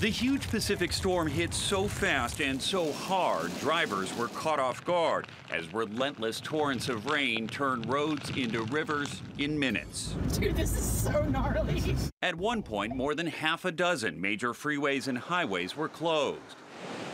The huge Pacific storm hit so fast and so hard, drivers were caught off guard as relentless torrents of rain turned roads into rivers in minutes. Dude, this is so gnarly. At one point, more than half a dozen major freeways and highways were closed.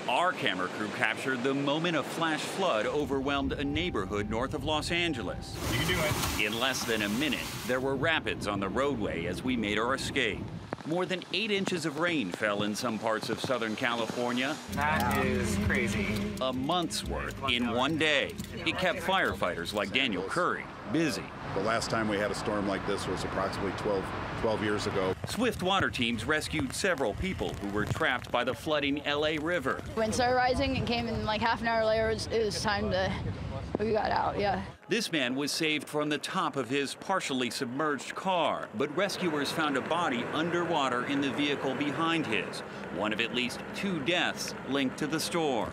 Our camera crew captured the moment a flash flood overwhelmed a neighborhood north of Los Angeles. You can do it. In less than a minute, there were rapids on the roadway as we made our escape. More than 8 inches of rain fell in some parts of Southern California. That is crazy. A month's worth in one day. It kept firefighters like Daniel Curry busy. The last time we had a storm like this was approximately 12 years ago. Swift water teams rescued several people who were trapped by the flooding LA River. Wind started rising and came in like half an hour later. It was time to, we got out, yeah. This man was saved from the top of his partially submerged car, but rescuers found a body underwater in the vehicle behind his, one of at least 2 deaths linked to the storm.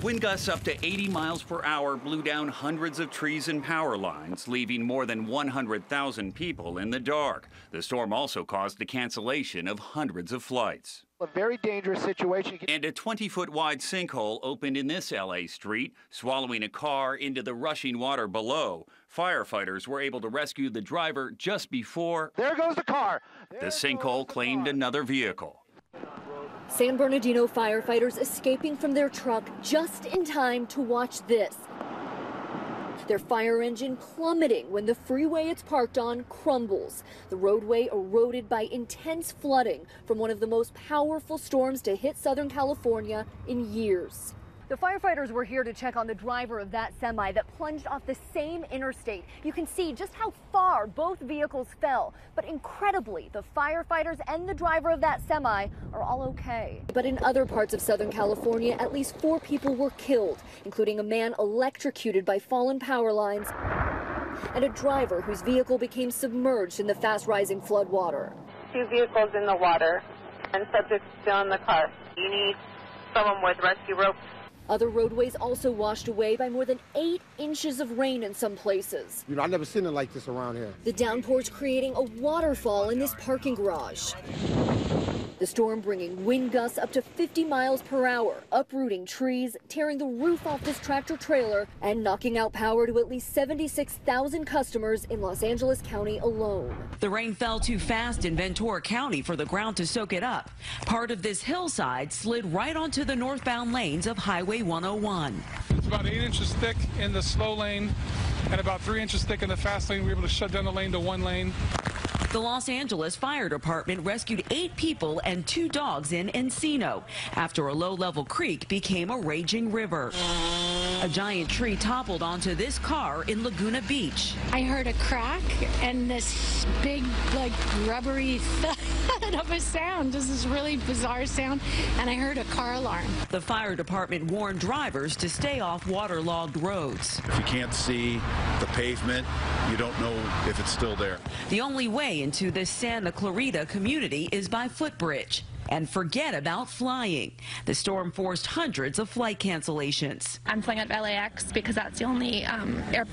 Wind gusts up to 80 miles per hour blew down hundreds of trees and power lines, leaving more than 100,000 people in the dark. The storm also caused the cancellation of hundreds of flights. A very dangerous situation. And a 20-foot wide sinkhole opened in this LA street, swallowing a car into the rushing water below. Firefighters were able to rescue the driver just before. There goes the car. The sinkhole claimed another vehicle. San Bernardino firefighters escaping from their truck just in time to watch this. Their fire engine plummeting when the freeway it's parked on crumbles. The roadway eroded by intense flooding from one of the most powerful storms to hit Southern California in years. The firefighters were here to check on the driver of that semi that plunged off the same interstate. You can see just how far both vehicles fell. But incredibly, the firefighters and the driver of that semi are all okay. But in other parts of Southern California, at least 4 people were killed, including a man electrocuted by fallen power lines and a driver whose vehicle became submerged in the fast-rising flood water. 2 vehicles in the water and subjects still in the car. You need someone with rescue ropes. Other roadways also washed away by more than 8 inches of rain in some places. You know, I've never seen it like this around here. The downpours creating a waterfall in this parking garage. The storm bringing wind gusts up to 50 miles per hour, uprooting trees, tearing the roof off this tractor trailer, and knocking out power to at least 76,000 customers in Los Angeles County alone. The rain fell too fast in Ventura County for the ground to soak it up. Part of this hillside slid right onto the northbound lanes of Highway 101. It's about 8 inches thick in the slow lane and about 3 inches thick in the fast lane. We were able to shut down the lane to 1 lane. The Los Angeles Fire Department rescued 8 people and 2 dogs in Encino after a low-level creek became a raging river. A giant tree toppled onto this car in Laguna Beach. I heard a crack and this big, like, rubbery thud of a sound. This is really bizarre sound, and I heard a car alarm. The fire department warned drivers to stay off waterlogged roads. If you can't see the pavement, you don't know if it's still there. The only way into this Santa Clarita community is by footbridge. And forget about flying. The storm forced hundreds of flight cancellations. I'm flying out of LAX because that's the only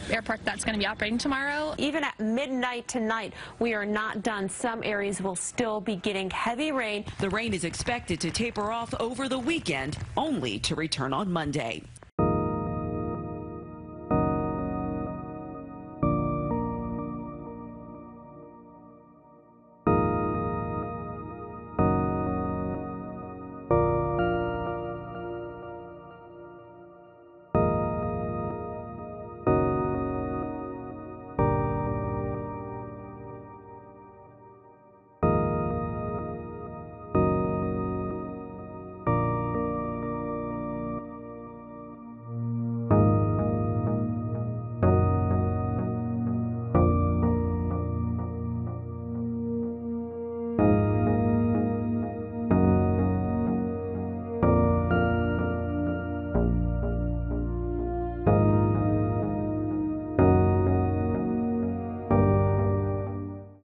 airport that's going to be operating tomorrow. Even at midnight tonight, we are not done. Some areas will still be getting heavy rain. The rain is expected to taper off over the weekend, only to return on Monday.